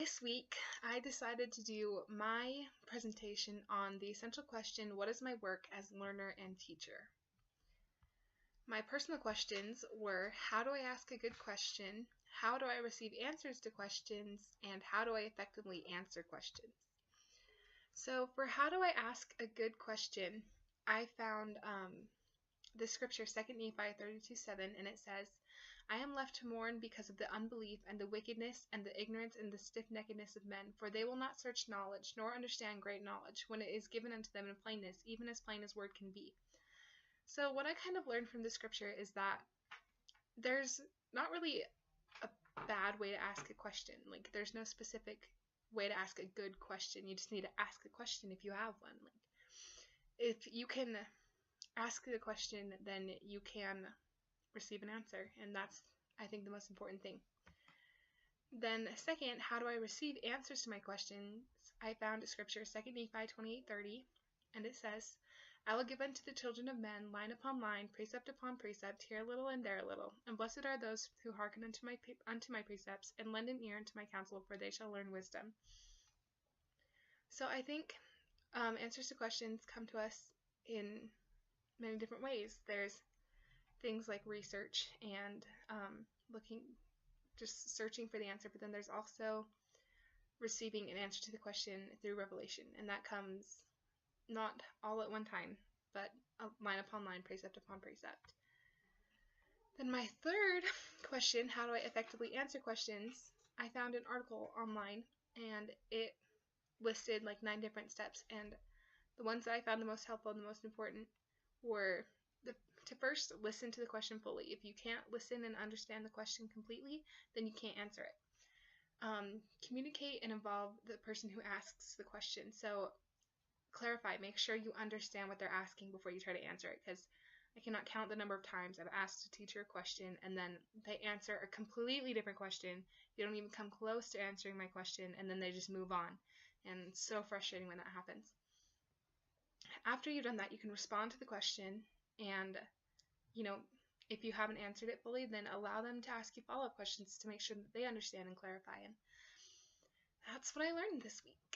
This week, I decided to do my presentation on the essential question, what is my work as learner and teacher? My personal questions were, how do I ask a good question? How do I receive answers to questions? And how do I effectively answer questions? So for how do I ask a good question, I found the scripture 2 Nephi 32:7, and it says, I am left to mourn because of the unbelief and the wickedness and the ignorance and the stiff-neckedness of men, for they will not search knowledge, nor understand great knowledge, when it is given unto them in plainness, even as plain as word can be. So what I kind of learned from the scripture is that there's not really a bad way to ask a question. Like, there's no specific way to ask a good question. You just need to ask a question if you have one. Like, if you can ask the question, then you can receive an answer, and that's, I think, the most important thing. Then second, how do I receive answers to my questions? I found scripture 2 Nephi 28:30, and it says, I will give unto the children of men line upon line, precept upon precept, here a little and there a little. And blessed are those who hearken unto my precepts, and lend an ear unto my counsel, for they shall learn wisdom. So I think answers to questions come to us in many different ways. There's things like research and just searching for the answer, but then there's also receiving an answer to the question through revelation, and that comes not all at one time, but line upon line, precept upon precept. Then my third question, how do I effectively answer questions? I found an article online, and it listed like 9 different steps, and the ones that I found the most helpful and the most important were to first listen to the question fully. If you can't listen and understand the question completely, then you can't answer it. Communicate and involve the person who asks the question. So clarify, make sure you understand what they're asking before you try to answer it, because I cannot count the number of times I've asked a teacher a question and then they answer a completely different question. You don't even come close to answering my question, and then they just move on. And it's so frustrating when that happens. After you've done that, you can respond to the question, and if you haven't answered it fully, then allow them to ask you follow-up questions to make sure that they understand and clarify. And that's what I learned this week.